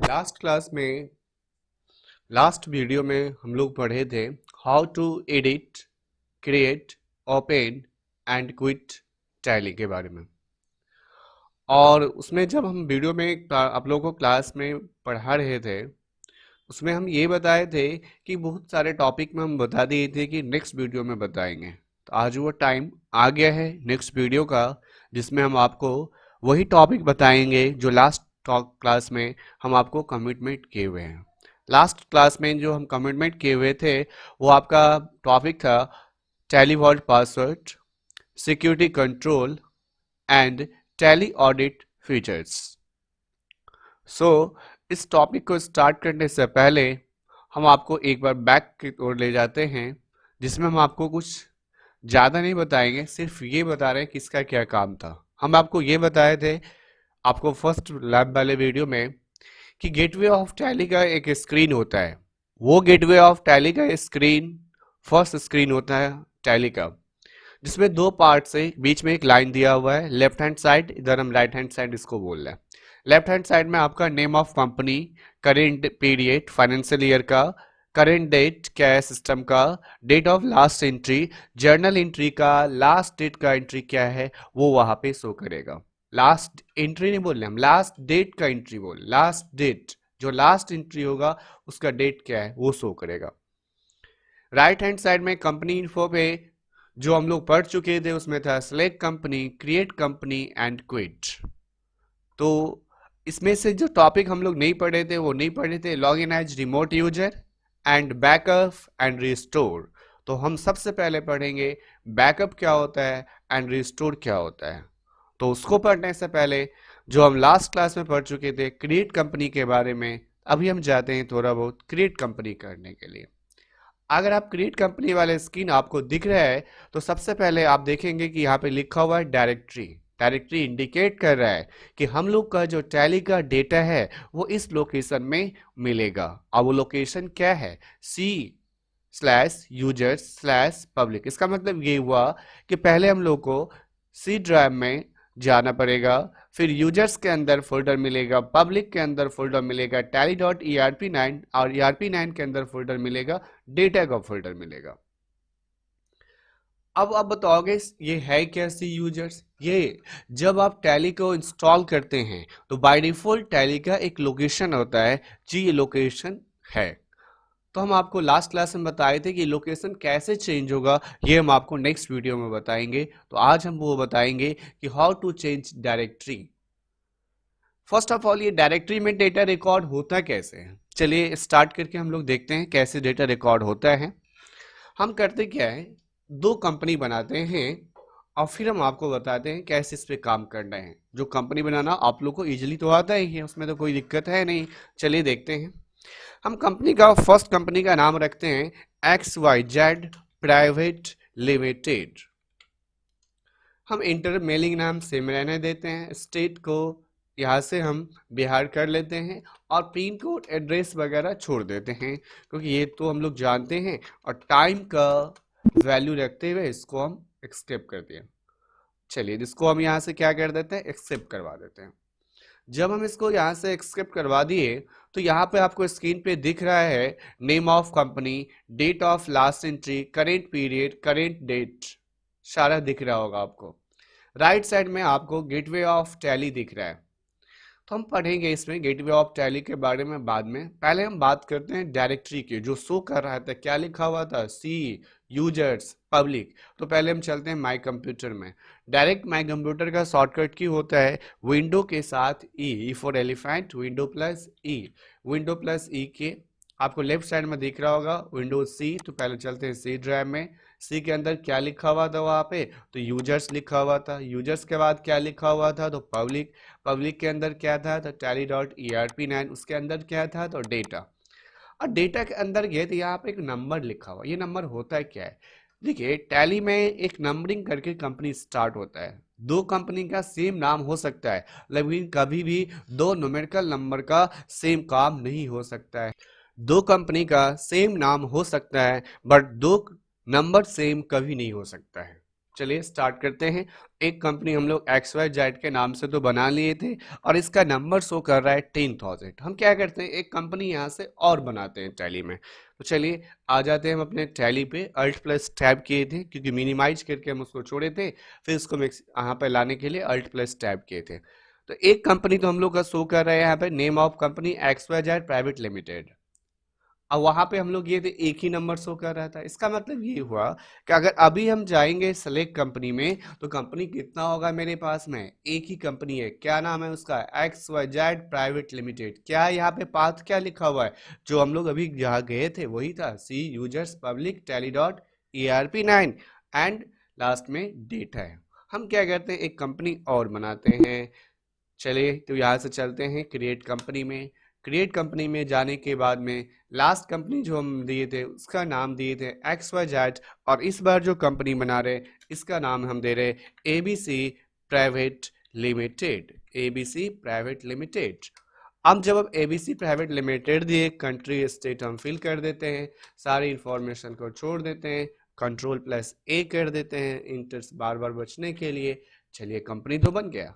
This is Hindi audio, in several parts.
लास्ट क्लास में लास्ट वीडियो में हम लोग पढ़े थे how to edit create open and quit Tally के बारे में। और उसमें जब हम वीडियो में आप लोगों को क्लास में पढ़ा रहे थे उसमें हम ये बताए थे कि बहुत सारे टॉपिक में हम बता दिए थे कि नेक्स्ट वीडियो में बताएंगे। तो आज वो टाइम आ गया है नेक्स्ट वीडियो का जिसमें हम आपको वही टॉपिक बताएंगे जो लास्ट क्लास में हम आपको कमिटमेंट किए हुए हैं। लास्ट क्लास में जो हम कमिटमेंट किए हुए थे वो आपका टॉपिक था Tally vault password, security control and Tally audit features. So इस टॉपिक को स्टार्ट करने से पहले हम आपको एक बार बैक की ओर ले जाते हैं जिसमें हम आपको कुछ ज़्यादा नहीं बताएंगे, सिर्फ ये बता रहे हैं कि इसका क्या काम था। हम आपको ये बताए थे आपको फर्स्ट लैब वाले वीडियो में कि गेटवे ऑफ टैली का एक स्क्रीन होता है। वो गेटवे ऑफ टैली का स्क्रीन फर्स्ट स्क्रीन होता है टैली का, जिसमें दो पार्ट से बीच में एक लाइन दिया हुआ है लेफ्ट हैंड साइड, इधर हम राइट हैंड साइड इसको बोल रहे हैं। लेफ्ट हैंड साइड में आपका name of company, current period financial year का, करेंट डेट क्या है सिस्टम का, date of last entry, journal entry का लास्ट डेट का एंट्री क्या है वो वहां पे शो करेगा। लास्ट एंट्री नहीं बोल रहे हम, लास्ट डेट का एंट्री बोल, लास्ट डेट जो लास्ट एंट्री होगा उसका डेट क्या है वो शो करेगा। राइट हैंड साइड में कंपनी इन्फो पे जो हम लोग पढ़ चुके थे उसमें था select company, create company and quit. तो इसमें से जो टॉपिक हम लोग नहीं पढ़े थे वो नहीं पढ़े थे log in as remote user and backup and restore. तो हम सबसे पहले पढ़ेंगे बैकअप क्या होता है एंड रिस्टोर क्या होता है। तो उसको पढ़ने से पहले जो हम लास्ट क्लास में पढ़ चुके थे क्रिएट कंपनी के बारे में, अभी हम जाते हैं थोड़ा बहुत क्रिएट कंपनी करने के लिए। अगर आप क्रिएट कंपनी वाले स्क्रीन आपको दिख रहा है तो सबसे पहले आप देखेंगे कि यहाँ पे लिखा हुआ है डायरेक्टरी। डायरेक्टरी इंडिकेट कर रहा है कि हम लोग का जो टैली का डेटा है वो इस लोकेशन में मिलेगा। अब वो लोकेशन क्या है, C/users/public। इसका मतलब ये हुआ कि पहले हम लोग को C ड्राइव में जाना पड़ेगा, फिर यूजर्स के अंदर फोल्डर मिलेगा, पब्लिक के अंदर फोल्डर मिलेगा tally.erp9 और erp9 के अंदर फोल्डर मिलेगा, डेटा का फोल्डर मिलेगा। अब आप बताओगे ये है क्या सी यूजर्स? ये जब आप टैली को इंस्टॉल करते हैं तो बाय डिफॉल्ट टैली का एक लोकेशन होता है जी, ये लोकेशन है। तो हम आपको लास्ट क्लास में बताए थे कि लोकेशन कैसे चेंज होगा, ये हम आपको नेक्स्ट वीडियो में बताएंगे। तो आज हम वो बताएंगे कि how to change directory. First of all ये डायरेक्टरी में डेटा रिकॉर्ड होता कैसे है, चलिए स्टार्ट करके हम लोग देखते हैं कैसे डेटा रिकॉर्ड होता है। हम करते क्या है, दो कंपनी बनाते हैं और फिर हम आपको बताते हैं कैसे इस पे काम करना है। जो कंपनी बनाना आप लोग को इजीली तो आता ही है, उसमें तो कोई दिक्कत है नहीं। चलिए देखते हैं। हम कंपनी का फर्स्ट कंपनी का नाम रखते हैं XYZ प्राइवेट लिमिटेड। हम इंटर मेलिंग नाम सेम रहने देते हैं, स्टेट को यहाँ से हम बिहार कर लेते हैं और पिन कोड एड्रेस वगैरह छोड़ देते हैं क्योंकि ये तो हम लोग जानते हैं, और टाइम का वैल्यू रखते हुए इसको हम एक्सेप्ट कर दिए। चलिए इसको हम यहाँ से क्या कर देते हैं, एक्सेप्ट करवा देते हैं। जब हम इसको यहाँ से एक्सेप्ट करवा दिए तो यहाँ पे आपको स्क्रीन पे दिख रहा है name of company, date of last entry, current period, current date, सारा दिख रहा होगा आपको। राइट साइड में आपको गेटवे ऑफ टैली दिख रहा है। तो हम पढ़ेंगे इसमें गेटवे ऑफ टैली के बारे में बाद में। पहले हम बात करते हैं डायरेक्टरी की, जो शो कर रहा था क्या लिखा हुआ था, सी यूजर्स पब्लिक। तो पहले हम चलते हैं माई कंप्यूटर में। डायरेक्ट माई कंप्यूटर का शॉर्टकट की होता है विंडो के साथ E for elephant, window plus E. Window plus E के आपको लेफ्ट साइड में दिख रहा होगा विंडोज सी। तो पहले चलते हैं सी ड्राइव में। सी के अंदर क्या लिखा हुआ था वहाँ पे, तो यूजर्स लिखा हुआ था। यूजर्स के बाद क्या लिखा हुआ था, तो पब्लिक। पब्लिक के अंदर क्या था, तो tally.erp9। उसके अंदर क्या था, तो डेटा। और डेटा के अंदर गए तो यहाँ पे एक नंबर लिखा हुआ। ये नंबर होता है क्या है, देखिए टैली में एक नंबरिंग करके कंपनी स्टार्ट होता है। दो कंपनी का सेम नाम हो सकता है लेकिन कभी भी दो न्यूमेरिकल नंबर का सेम काम नहीं हो सकता है। दो कंपनी का सेम नाम हो सकता है बट दो नंबर सेम कभी नहीं हो सकता है। चलिए स्टार्ट करते हैं। एक कंपनी हम लोग XYZ के नाम से तो बना लिए थे और इसका नंबर शो कर रहा है 10,000। हम क्या करते हैं, एक कंपनी यहाँ से और बनाते हैं टैली में। तो चलिए आ जाते हैं हम अपने टैली पे। अल्ट प्लस टैब किए थे क्योंकि मिनिमाइज करके हम उसको छोड़े थे, फिर इसको मिक्स यहाँ पे लाने के लिए अल्ट प्लस टैब किए थे। तो एक कंपनी तो हम लोग का शो कर रहा है यहाँ पे, name of company XYZ private limited. अब वहां पे हम लोग ये थे एक ही नंबर शो कर रहा था। इसका मतलब ये हुआ कि अगर अभी हम जाएंगे सेलेक्ट कंपनी में तो कंपनी कितना होगा मेरे पास में, एक ही कंपनी है। क्या नाम है उसका, XYZ प्राइवेट लिमिटेड। क्या यहाँ पे पाथ क्या लिखा हुआ है, जो हम लोग अभी जहाँ गए थे वही था, C users public Tally dot ERP9 and last में डेट है। हम क्या करते हैं, एक कंपनी और बनाते हैं। चलिए तो यहाँ से चलते हैं क्रिएट कंपनी में। क्रिएट कंपनी में जाने के बाद में लास्ट कंपनी जो हम दिए थे उसका नाम दिए थे XYZ, और इस बार जो कंपनी बना रहे इसका नाम हम दे रहे ABC private limited. ABC private limited. अब जब हम ABC प्राइवेट लिमिटेड दिए, कंट्री स्टेट हम फिल कर देते हैं, सारी इंफॉर्मेशन को छोड़ देते हैं, Ctrl+A कर देते हैं इंटर्स बार बार बचने के लिए। चलिए कंपनी तो बन गया।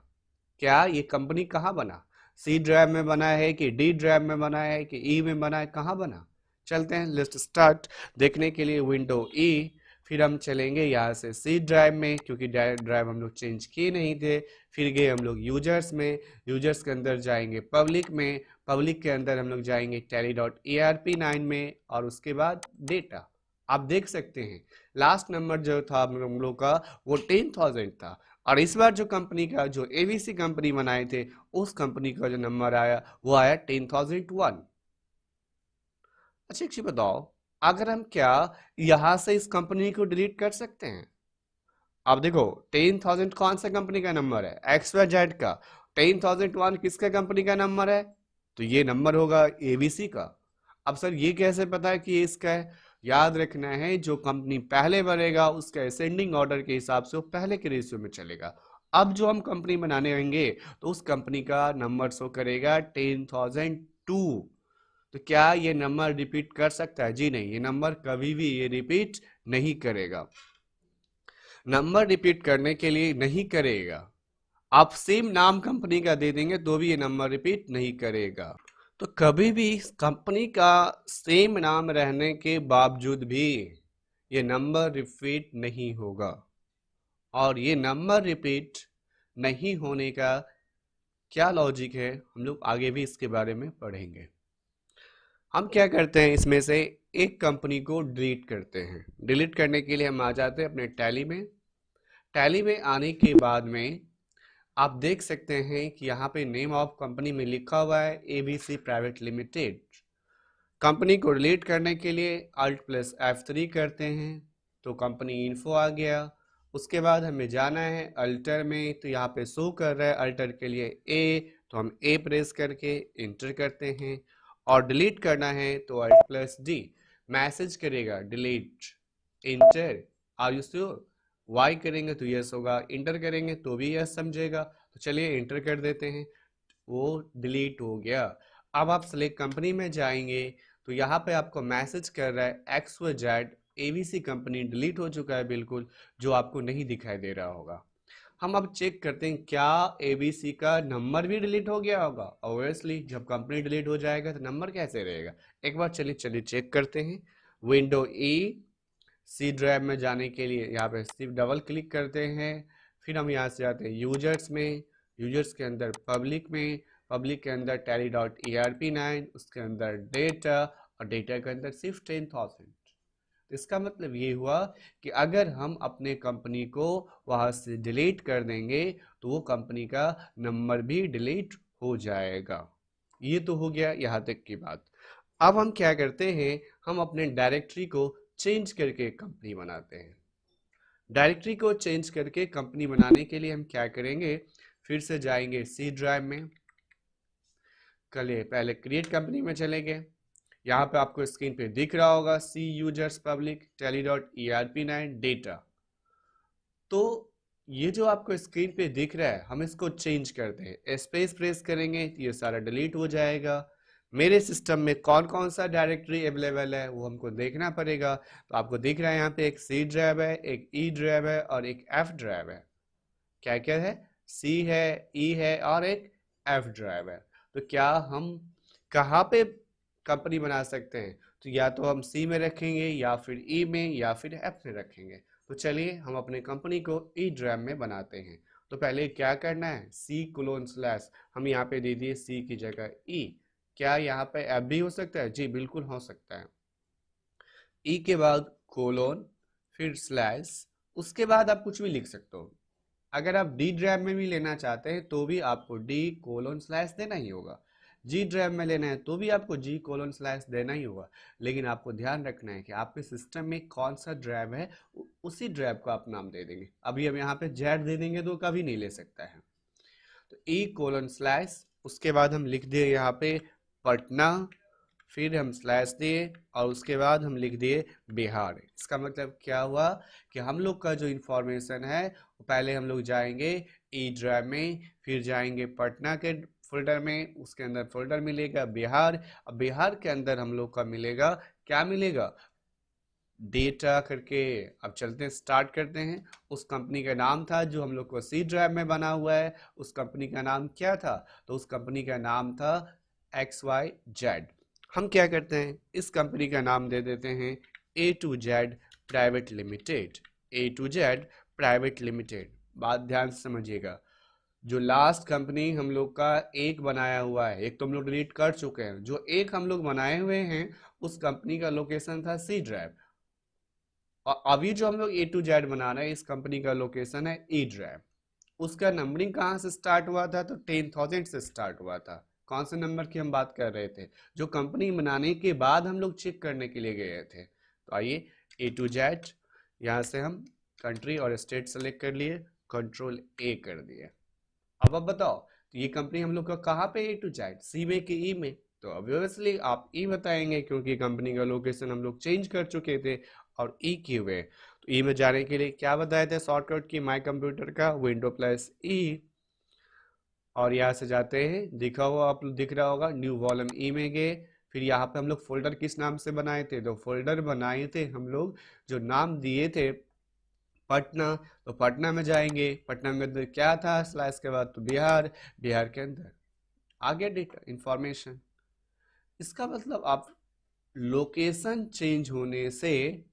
क्या ये कंपनी कहाँ बना, सी ड्राइव में बना है कि डी ड्राइव में बना है कि ई में बना है, कहाँ बना। चलते हैं लिस्ट स्टार्ट देखने के लिए, विंडो ई, फिर हम चलेंगे यहाँ से सी ड्राइव में क्योंकि ड्राइव हम लोग चेंज किए नहीं थे। फिर गए हम लोग यूजर्स में, यूजर्स के अंदर जाएंगे पब्लिक में, पब्लिक के अंदर हम लोग जाएंगे tally.erp9 में, और उसके बाद डेटा। आप देख सकते हैं लास्ट नंबर जो था हम लोग का वो 10,000 था, और इस बार जो कंपनी का जो ABC कंपनी बनाए थे उस कंपनी का जो नंबर आया वो आया 10,001। अच्छा एक चीज बताओ, अगर हम क्या यहां से इस कंपनी को डिलीट कर सकते हैं। अब देखो 10,000 कौन सा कंपनी का नंबर है, XYZ का। 10,001 किसका कंपनी का नंबर है, तो ये नंबर होगा ABC का। अब सर ये कैसे पता है कि ये इसका है, याद रखना है जो कंपनी पहले बनेगा उसका असेंडिंग ऑर्डर के हिसाब से वो पहले के रेशियो में चलेगा। अब जो हम कंपनी बनाने होंगे तो उस कंपनी का नंबर शो करेगा 10,002। तो क्या ये नंबर रिपीट कर सकता है, जी नहीं, ये नंबर कभी भी ये रिपीट नहीं करेगा। नंबर रिपीट करने के लिए नहीं करेगा, आप सेम नाम कंपनी का दे देंगे तो भी ये नंबर रिपीट नहीं करेगा। तो कभी भी कंपनी का सेम नाम रहने के बावजूद भी ये नंबर रिपीट नहीं होगा, और ये नंबर रिपीट नहीं होने का क्या लॉजिक है हम लोग आगे भी इसके बारे में पढ़ेंगे। हम क्या करते हैं, इसमें से एक कंपनी को डिलीट करते हैं। डिलीट करने के लिए हम आ जाते हैं अपने टैली में। टैली में आने के बाद में आप देख सकते हैं कि यहाँ पे नेम ऑफ कंपनी में लिखा हुआ है ABC प्राइवेट लिमिटेड। कंपनी को डिलीट करने के लिए Alt+F3 करते हैं तो कंपनी इन्फो आ गया। उसके बाद हमें जाना है अल्टर में, तो यहाँ पे शो कर रहा है अल्टर के लिए A, तो हम A प्रेस करके इंटर करते हैं। और डिलीट करना है तो Alt+D, मैसेज करेगा delete, enter, are you sure, Y करेंगे तो यस होगा, इंटर करेंगे तो भी यस समझेगा। तो चलिए इंटर कर देते हैं, वो डिलीट हो गया। अब आप सेलेक्ट कंपनी में जाएंगे तो यहाँ पे आपको मैसेज कर रहा है XYZ ABC कंपनी डिलीट हो चुका है बिल्कुल, जो आपको नहीं दिखाई दे रहा होगा। हम अब चेक करते हैं क्या ABC का नंबर भी डिलीट हो गया होगा। ऑब्वियसली जब कंपनी डिलीट हो जाएगा तो नंबर कैसे रहेगा, एक बार चलिए चलिए चेक करते हैं। विंडो E, सी ड्राइव में जाने के लिए यहाँ पे सिर्फ डबल क्लिक करते हैं। फिर हम यहाँ से जाते हैं यूजर्स में, यूजर्स के अंदर पब्लिक में, पब्लिक के अंदर tally.erp9, उसके अंदर डेटा, और डेटा के अंदर सिर्फ 10,000। इसका मतलब ये हुआ कि अगर हम अपने कंपनी को वहां से डिलीट कर देंगे तो वो कंपनी का नंबर भी डिलीट हो जाएगा। ये तो हो गया यहाँ तक की बात। अब हम क्या करते हैं, हम अपने डायरेक्टरी को चेंज करके कंपनी बनाते हैं। डायरेक्टरी को चेंज करके कंपनी बनाने के लिए हम क्या करेंगे, फिर से जाएंगे सी ड्राइव में, पहले क्रिएट कंपनी में चलेंगे। यहाँ पे आपको स्क्रीन पे दिख रहा होगा सी यूजर्स पब्लिक tally.erp9 डेटा। तो ये जो आपको स्क्रीन पे दिख रहा है हम इसको चेंज करते हैं, स्पेस प्रेस करेंगे तो ये सारा डिलीट हो जाएगा। मेरे सिस्टम में कौन कौन सा डायरेक्टरी अवेलेबल है वो हमको देखना पड़ेगा। तो आपको दिख रहा है यहाँ पे एक सी ड्राइव है, एक ई ड्राइव है और एक एफ ड्राइव है। क्या क्या है? सी है, ई है और एक एफ ड्राइव है। तो क्या हम कहाँ पे कंपनी बना सकते हैं? तो या तो हम सी में रखेंगे या फिर ई में या फिर एफ में रखेंगे। तो चलिए हम अपने कंपनी को ई ड्राइव में बनाते हैं। तो पहले क्या करना है, सी कोलोन स्लैश, हम यहाँ पे दे दिए सी की जगह ई। क्या यहाँ पे एफ भी हो सकता है? जी बिल्कुल हो सकता है। ई के बाद कोलोन, फिर स्लैश, उसके बाद आप कुछ भी लिख सकते हो। अगर आप डी ड्राइव में भी लेना चाहते हैं तो भी आपको डी कोलोन स्लैश देना ही होगा। जी ड्राइव में लेना है तो भी आपको जी कोलोन स्लैश देना ही होगा। लेकिन आपको ध्यान रखना है कि आपके सिस्टम में कौन सा ड्राइव है उसी ड्राइव को आप नाम दे देंगे। अभी हम यहाँ पे जेड दे देंगे तो कभी नहीं ले सकता है। तो ई कोलोन स्लैश, उसके बाद हम लिख दिए यहाँ पे पटना, फिर हम स्लैश दिए और उसके बाद हम लिख दिए बिहार। इसका मतलब क्या हुआ कि हम लोग का जो इंफॉर्मेशन है पहले हम लोग जाएंगे ई ड्राइव में, फिर जाएंगे पटना के फोल्डर में, उसके अंदर फोल्डर मिलेगा बिहार। अब बिहार के अंदर हम लोग का मिलेगा, क्या मिलेगा, डेटा करके। अब चलते हैं, स्टार्ट करते हैं। उस कंपनी का नाम था जो हम लोग को सी ड्राइव में बना हुआ है, उस कंपनी का नाम क्या था? तो उस कंपनी का नाम था XYZ। हम क्या करते हैं, इस कंपनी का नाम दे देते हैं A2Z private limited. A2Z private limited. बात ध्यान से समझिएगा, जो लास्ट कंपनी हम लोग का एक बनाया हुआ है, एक तो हम लोग डिलीट कर चुके हैं, जो एक हम लोग बनाए हुए हैं उस कंपनी का लोकेशन था सी ड्राइव। और अभी जो हम लोग A2Z बना रहे हैं इस कंपनी का लोकेशन है ई ड्राइव। उसका नंबरिंग कहाँ से स्टार्ट हुआ था? तो 10,000 से स्टार्ट हुआ था। कौन से नंबर की हम बात कर रहे थे? जो कंपनी बनाने के बाद हम लोग चेक करने के लिए गए थे। तो आइए A2Z, यहाँ से हम कंट्री और स्टेट सेलेक्ट कर लिए, कंट्रोल A कर दिए। अब बताओ, तो ये कंपनी हम लोग का कहाँ पे A2Z, सी में कि ई में? तो ऑब्वियसली आप ई बताएंगे क्योंकि कंपनी का लोकेशन हम लोग चेंज कर चुके थे और ई क्यों है। तो ई में जाने के लिए क्या बताए थे शॉर्टकट की, माई कंप्यूटर का विंडो प्लस ई, और यहाँ से जाते हैं, दिखा हुआ आप लोग दिख रहा होगा, न्यू वॉल्यूम ई में गए। फिर यहाँ पे हम लोग फोल्डर किस नाम से बनाए थे? तो फोल्डर बनाए थे हम लोग, जो नाम दिए थे पटना। तो पटना में जाएंगे, पटना में अंदर क्या था स्लैश के बाद? तो बिहार, बिहार के अंदर आगे डेटा इंफॉर्मेशन। इसका मतलब आप लोकेशन चेंज होने से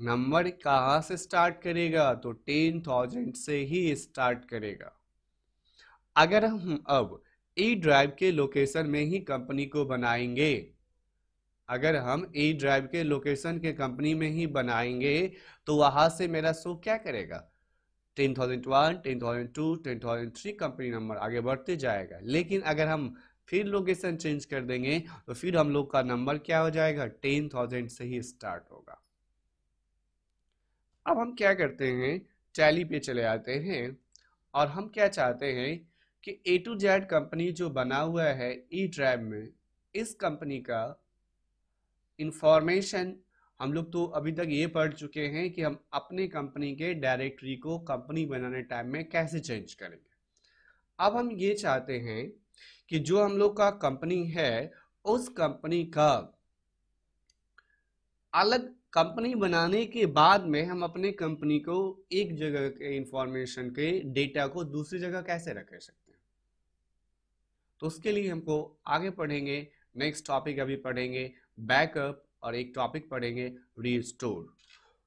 नंबर कहाँ से स्टार्ट करेगा? तो 10,000 से ही स्टार्ट करेगा। अगर हम अब ई ड्राइव के लोकेशन में ही कंपनी को बनाएंगे, अगर हम ई ड्राइव के लोकेशन के कंपनी में ही बनाएंगे तो वहां से मेरा शो क्या करेगा? 10,001, 10,002, 10,003 कंपनी नंबर आगे बढ़ते जाएगा। लेकिन अगर हम फिर लोकेशन चेंज कर देंगे तो फिर हम लोग का नंबर क्या हो जाएगा? 10,000 से ही स्टार्ट होगा। अब हम क्या करते हैं, टैली पे चले आते हैं और हम क्या चाहते हैं कि A2Z कंपनी जो बना हुआ है ई ड्राइव में, इस कंपनी का इंफॉर्मेशन हम लोग तो अभी तक ये पढ़ चुके हैं कि हम अपने कंपनी के डायरेक्टरी को कंपनी बनाने टाइम में कैसे चेंज करेंगे। अब हम ये चाहते हैं कि जो हम लोग का कंपनी है उस कंपनी का अलग कंपनी बनाने के बाद में हम अपने कंपनी को एक जगह के इंफॉर्मेशन के डेटा को दूसरी जगह कैसे रख सकते हैं। तो उसके लिए हमको आगे पढ़ेंगे, नेक्स्ट टॉपिक अभी पढ़ेंगे बैकअप और एक टॉपिक पढ़ेंगे रीस्टोर।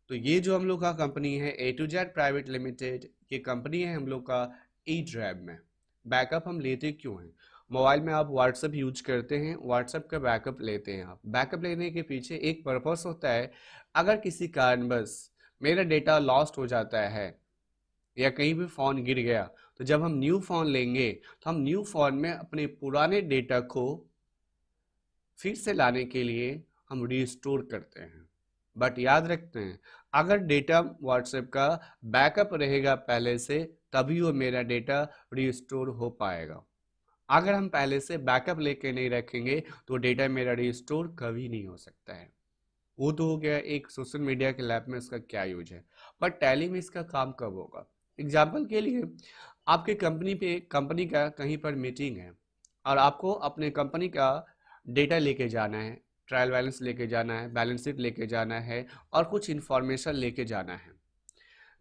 तो ये जो हम लोग का कंपनी है A2Z प्राइवेट लिमिटेड, ये कंपनी है हम लोग का ई ड्राइव में। बैकअप हम लेते क्यों हैं? मोबाइल में आप व्हाट्सएप यूज करते हैं, व्हाट्सएप का बैकअप लेते हैं। आप बैकअप लेने के पीछे एक पर्पस होता है, अगर किसी कारणवश मेरा डेटा लॉस्ट हो जाता है या कहीं भी फ़ोन गिर गया, तो जब हम न्यू फ़ोन लेंगे तो हम न्यू फ़ोन में अपने पुराने डेटा को फिर से लाने के लिए हम रिस्टोर करते हैं। बट याद रखते हैं, अगर डेटा व्हाट्सएप का बैकअप रहेगा पहले से, तभी वो मेरा डेटा रिस्टोर हो पाएगा। अगर हम पहले से बैकअप लेके नहीं रखेंगे तो डेटा मेरा रिस्टोर कभी नहीं हो सकता है। वो तो हो गया एक सोशल मीडिया के लैब में इसका क्या यूज है, बट टैली में इसका काम कब होगा? एग्जाम्पल के लिए, आपके कंपनी का कहीं पर मीटिंग है और आपको अपने कंपनी का डेटा लेके जाना है, ट्रायल बैलेंस लेके जाना है, बैलेंस शीट लेके जाना है और कुछ इन्फॉर्मेशन लेके जाना है।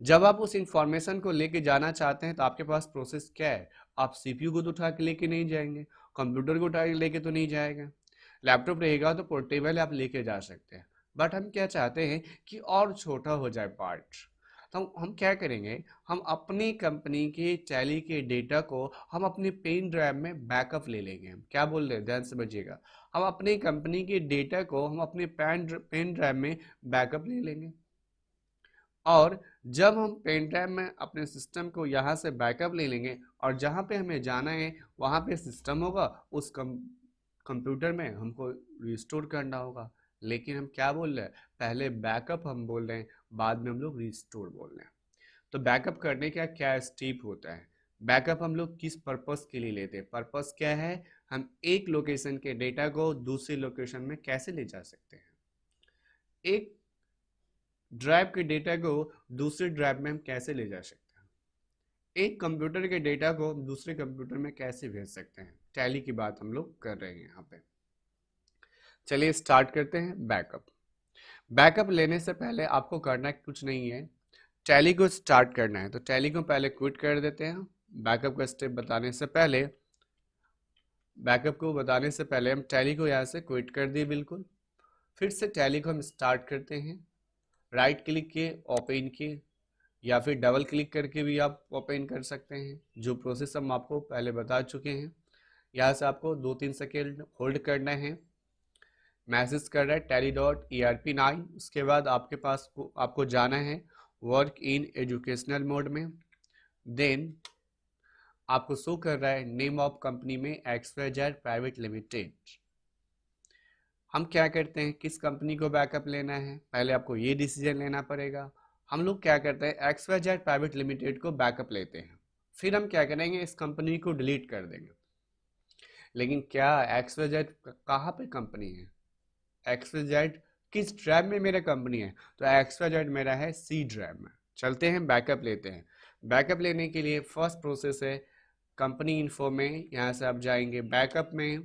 जब आप उस इंफॉर्मेशन को लेके जाना चाहते हैं तो आपके पास प्रोसेस क्या है? आप सीपीयू को तो उठा के लेके नहीं जाएंगे, कंप्यूटर को उठा के लेके तो नहीं जाएंगे। लैपटॉप रहेगा तो पोर्टेबल आप लेके जा सकते हैं। बट हम क्या चाहते हैं कि और छोटा हो जाए पार्ट। तो हम क्या करेंगे, हम अपनी कंपनी के टैली के डेटा को हम अपनी पेन ड्राइव में बैकअप ले लेंगे। हम क्या बोल रहे हैं, ध्यान से बजिएगा। हम अपनी कंपनी के डेटा को हम अपने पेन ड्राइव में बैकअप ले लेंगे, और जब हम पेन ड्राइव में अपने सिस्टम को यहाँ से बैकअप ले लेंगे और जहाँ पे हमें जाना है वहाँ पे सिस्टम होगा, उस कंप्यूटर में हमको रिस्टोर करना होगा। लेकिन हम क्या बोल रहे हैं, पहले बैकअप हम बोल रहे हैं, बाद में हम लोग रिस्टोर बोल रहे हैं। तो बैकअप करने का क्या स्टेप होता है? बैकअप हम लोग किस पर्पस के लिए लेते हैं? पर्पस क्या है, हम एक लोकेशन के डेटा को दूसरी लोकेशन में कैसे ले जा सकते हैं, एक ड्राइव के डेटा को दूसरे ड्राइव में हम कैसे ले जा सकते हैं, एक कंप्यूटर के डेटा को हम दूसरे कंप्यूटर में कैसे भेज सकते हैं। टैली की बात हम लोग कर रहे हैं यहाँ पे। चलिए स्टार्ट करते हैं बैकअप। बैकअप लेने से पहले आपको करना कुछ नहीं है, टैली को स्टार्ट करना है। तो टैली को पहले क्विट कर देते हैं। बैकअप का स्टेप बताने से पहले, बैकअप को बताने से पहले हम टैली को यहाँ से क्विट कर दिए बिल्कुल। फिर से टैली को हम स्टार्ट करते हैं। राइट क्लिक किए, ओपन किए, या फिर डबल क्लिक करके भी आप ओपन कर सकते हैं, जो प्रोसेस हम आपको पहले बता चुके हैं। यहाँ से आपको 2-3 सेकेंड होल्ड करना है। मैसेज कर रहा है tally.erp9। उसके बाद आपके पास आपको जाना है वर्क इन एजुकेशनल मोड में। देन आपको शो कर रहा है नेम ऑफ कंपनी में XYZ प्राइवेट लिमिटेड। हम क्या करते हैं, किस कंपनी को बैकअप लेना है, पहले आपको ये डिसीजन लेना पड़ेगा। हम लोग क्या करते हैं, XYZ प्राइवेट लिमिटेड को बैकअप लेते हैं। फिर हम क्या करेंगे, इस कंपनी को डिलीट कर देंगे। लेकिन क्या XYZ कहाँ पे कंपनी है, XYZ किस ड्राइव में मेरा कंपनी है? तो XYZ मेरा है C ड्राइव में। चलते हैं बैकअप लेते हैं। बैकअप लेने के लिए फर्स्ट प्रोसेस है कंपनी इन्फो में। यहाँ से आप जाएंगे बैकअप में।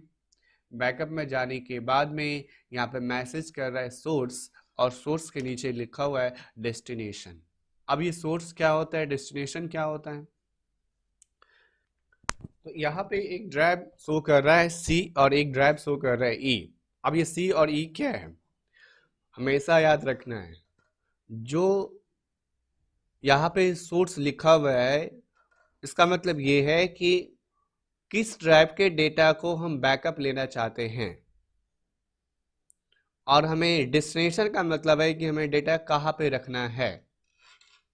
बैकअप में जाने के बाद में यहाँ पे मैसेज कर रहा है सोर्स, और सोर्स के नीचे लिखा हुआ है डेस्टिनेशन। अब ये सोर्स क्या होता है, डेस्टिनेशन क्या होता है? तो यहाँ पे एक ड्राइव शो कर रहा है C और एक ड्राइव शो कर रहा है E। अब ये C और E क्या है, हमेशा याद रखना है। जो यहाँ पे सोर्स लिखा हुआ है, इसका मतलब ये है कि किस ड्राइव के डेटा को हम बैकअप लेना चाहते हैं, और हमें डेस्टिनेशन का मतलब है कि हमें डेटा कहाँ पे रखना है।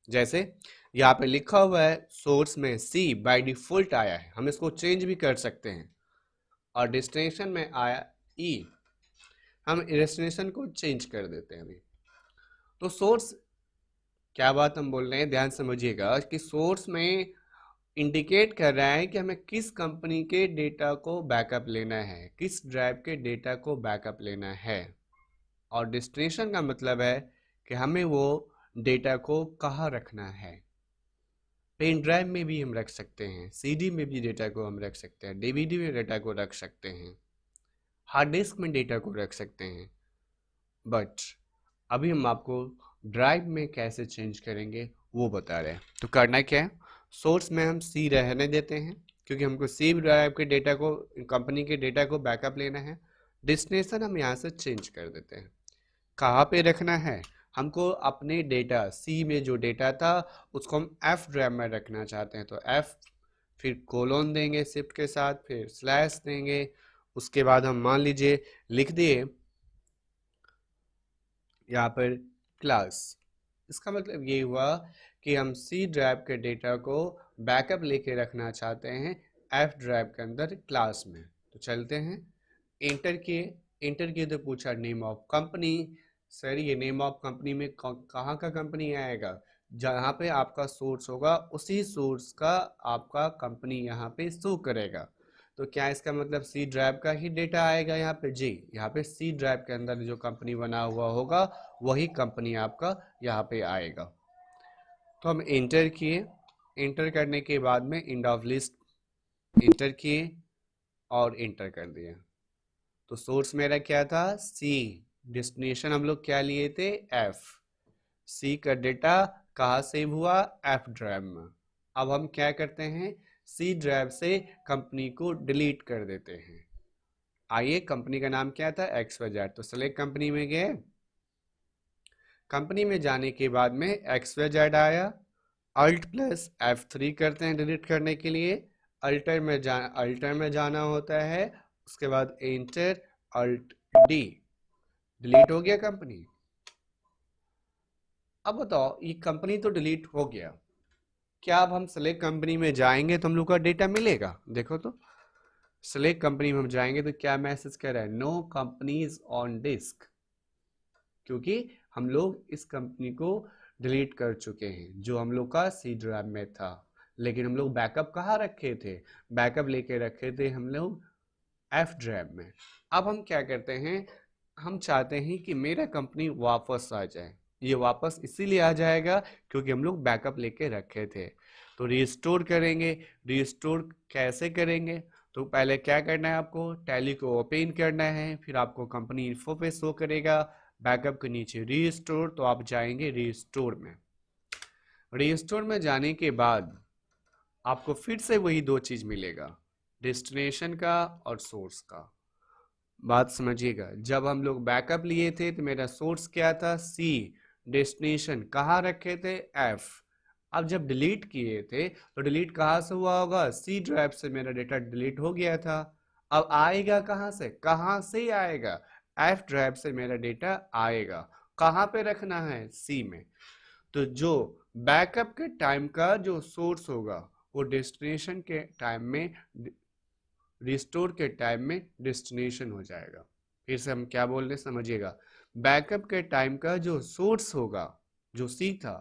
जैसे यहाँ पे लिखा हुआ है सोर्स में C बाय डिफॉल्ट आया है, हम इसको चेंज भी कर सकते हैं, और डेस्टिनेशन में आया E, हम डेस्टिनेशन को चेंज कर देते हैं अभी। तो सोर्स, क्या बात हम बोल रहे हैं, ध्यान समझिएगा कि सोर्स में इंडिकेट कर रहा है कि हमें किस कंपनी के डेटा को बैकअप लेना है, किस ड्राइव के डेटा को बैकअप लेना है। और डेस्टिनेशन का मतलब है कि हमें वो डेटा को कहाँ रखना है। पेन ड्राइव में भी हम रख सकते हैं, CD में भी डेटा को हम रख सकते हैं, DVD में डेटा को रख सकते हैं, हार्ड डिस्क में डेटा को रख सकते हैं। बट अभी हम आपको ड्राइव में कैसे चेंज करेंगे वो बता रहे हैं। तो करना क्या है, सोर्स में हम C रहने देते हैं क्योंकि हमको C ड्राइव के डेटा को, कंपनी के डेटा को बैकअप लेना है। डेस्टिनेशन हम यहाँ से चेंज कर देते हैं। कहाँ पे रखना है, हमको अपने डेटा C में जो डेटा था उसको हम F ड्राइव में रखना चाहते हैं। तो F, फिर कोलोन देंगे शिफ्ट के साथ, फिर स्लैश देंगे। उसके बाद हम मान लीजिए लिख दिए यहाँ पर क्लास। इसका मतलब ये हुआ कि हम C ड्राइव के डेटा को बैकअप लेके रखना चाहते हैं F ड्राइव के अंदर क्लास में। तो चलते हैं, एंटर किए। एंटर किए तो पूछा नेम ऑफ कंपनी। सर ये नेम ऑफ कंपनी में कहाँ का कंपनी आएगा, जहाँ पे आपका सोर्स होगा उसी सोर्स का आपका कंपनी यहाँ पे शो करेगा। तो क्या इसका मतलब C ड्राइव का ही डेटा आएगा यहाँ पे? जी, यहाँ पे C ड्राइव के अंदर जो कंपनी बना हुआ होगा वही कंपनी आपका यहाँ पे आएगा। तो हम एंटर किए। एंटर करने के बाद में एंड ऑफ लिस्ट एंटर किए और एंटर कर दिया। तो सोर्स मेरा क्या था सी, डेस्टिनेशन हम लोग क्या लिए थे एफ। सी का डेटा कहाँ सेव हुआ एफ ड्राइव में। अब हम क्या करते हैं सी ड्राइव से कंपनी को डिलीट कर देते हैं। आइए कंपनी का नाम क्या था XYZ, तो सेलेक्ट कंपनी में गए। कंपनी में जाने के बाद में XYZ आया, अल्ट प्लस F3 करते हैं डिलीट करने के लिए। अल्टर में जाना होता है, उसके बाद एंटर अल्ट डी, डिलीट हो गया कंपनी। अब बताओ ये कंपनी तो डिलीट हो गया, क्या अब हम सेलेक्ट कंपनी में जाएंगे तो हम लोग का डेटा मिलेगा? देखो तो सेलेक्ट कंपनी में हम जाएंगे तो क्या मैसेज कर रहा है, नो कंपनीज ऑन डिस्क, क्योंकि हम लोग इस कंपनी को डिलीट कर चुके हैं जो हम लोग का सी ड्राइव में था। लेकिन हम लोग बैकअप कहाँ रखे थे, बैकअप लेके रखे थे हम लोग एफ ड्राइव में। अब हम क्या करते हैं, हम चाहते हैं कि मेरा कंपनी वापस आ जाए। ये वापस इसीलिए आ जाएगा क्योंकि हम लोग बैकअप लेके रखे थे। तो रिस्टोर करेंगे। रिस्टोर कैसे करेंगे, तो पहले क्या करना है आपको, टैली को ओपन करना है, फिर आपको कंपनी इन्फो पे शो करेगा, बैकअप के नीचे रीस्टोर, तो आप जाएंगे रीस्टोर में। रीस्टोर में जाने के बाद आपको फिर से वही दो चीज मिलेगा, डेस्टिनेशन का और सोर्स का। बात समझिएगा, जब हम लोग बैकअप लिए थे तो मेरा सोर्स क्या था सी, डेस्टिनेशन कहाँ रखे थे एफ। अब जब डिलीट किए थे तो डिलीट कहाँ से हुआ होगा, सी ड्राइव से मेरा डेटा डिलीट हो गया था। अब आएगा कहाँ से आएगा, एफ ड्राइव से मेरा डेटा आएगा। कहाँ पे रखना है, सी में। तो जो बैकअप के टाइम का जो सोर्स होगा वो डेस्टिनेशन के टाइम में, रिस्टोर के टाइम में डेस्टिनेशन हो जाएगा। फिर से हम क्या बोल रहे समझिएगा, बैकअप के टाइम का जो सोर्स होगा जो सी था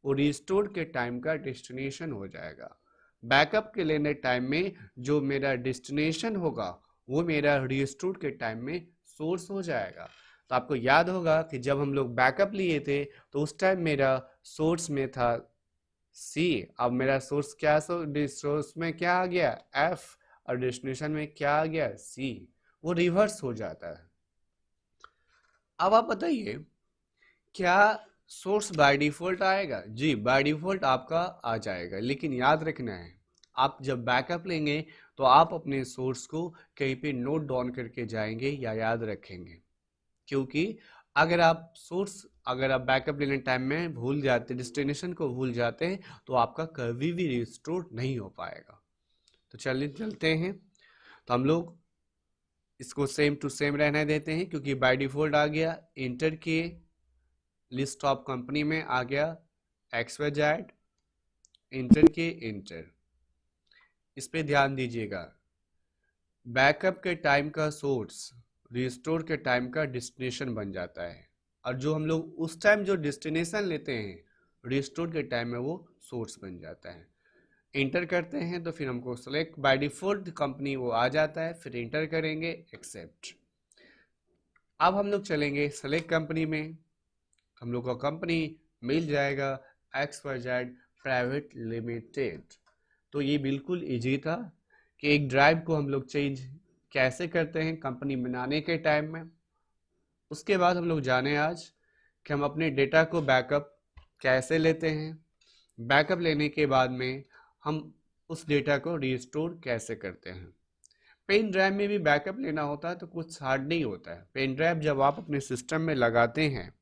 वो रिस्टोर के टाइम का डेस्टिनेशन हो जाएगा। बैकअप के लेने टाइम में जो मेरा डेस्टिनेशन होगा वो मेरा रिस्टोर के टाइम में सोर्स हो जाएगा। तो आपको याद होगा कि जब हम लोग बैकअप लिए थे तो उस टाइम मेरा सोर्स में था सी, अब मेरा सोर्स क्या, सोर्स में क्या आ गया एफ, और डेस्टिनेशन में क्या आ गया सी, वो रिवर्स हो जाता है। अब आप बताइए क्या सोर्स बाय डिफॉल्ट आएगा? जी बाय डिफॉल्ट आपका आ जाएगा, लेकिन याद रखना है आप जब बैकअप लेंगे तो आप अपने सोर्स को कहीं पे नोट डाउन करके जाएंगे या याद रखेंगे, क्योंकि अगर आप बैकअप लेने टाइम में भूल जाते, डेस्टिनेशन को भूल जाते हैं तो आपका कभी भी रिस्टोर नहीं हो पाएगा। तो चलिए चलते हैं, तो हम लोग इसको सेम टू सेम रहने देते हैं क्योंकि बाय डिफॉल्ट आ गया। इंटर किए, लिस्ट ऑफ कंपनी में आ गया XYZ, इंटर किए इंटर। इस पे ध्यान दीजिएगा, बैकअप के टाइम का सोर्स रिस्टोर के टाइम का डेस्टिनेशन बन जाता है, और जो हम लोग उस टाइम जो डेस्टिनेशन लेते हैं रिस्टोर के टाइम में वो सोर्स बन जाता है। इंटर करते हैं तो फिर हमको सेलेक्ट बाय डिफॉल्ट कंपनी वो आ जाता है, फिर इंटर करेंगे एक्सेप्ट। अब हम लोग चलेंगे सेलेक्ट कंपनी में, हम लोग का कंपनी मिल जाएगा XYZ प्राइवेट लिमिटेड। तो ये बिल्कुल इजी था कि एक ड्राइव को हम लोग चेंज कैसे करते हैं कंपनी बनाने के टाइम में। उसके बाद हम लोग जाने आज कि हम अपने डेटा को बैकअप कैसे लेते हैं, बैकअप लेने के बाद में हम उस डेटा को रिस्टोर कैसे करते हैं। पेन ड्राइव में भी बैकअप लेना होता है तो कुछ हार्ड नहीं होता है। पेन ड्राइव जब आप अपने सिस्टम में लगाते हैं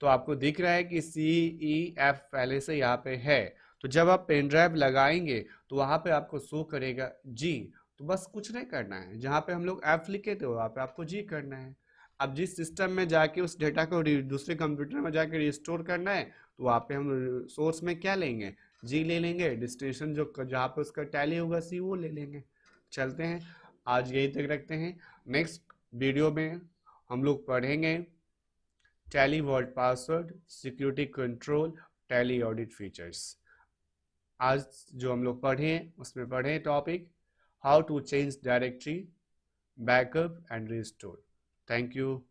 तो आपको दिख रहा है कि CEF पहले से यहाँ पे है, तो जब आप पेन ड्राइव लगाएंगे तो वहाँ पे आपको शो करेगा जी। तो बस कुछ नहीं करना है, जहाँ पे हम लोग ऐप लिखे थे वहाँ पे आपको जी करना है। अब जिस सिस्टम में जाके उस डेटा को दूसरे कंप्यूटर में जाके रिस्टोर करना है तो वहाँ पे हम सोर्स में क्या लेंगे, जी ले लेंगे, डेस्टिनेशन जो जहाँ पे उसका टैली होगा सी वो ले लेंगे। चलते हैं, आज यही तक रखते हैं। नेक्स्ट वीडियो में हम लोग पढ़ेंगे Tally vault password, security control, Tally audit features. आज जो हम लोग पढ़े उसमें पढ़े topic how to change directory, backup and restore. Thank you.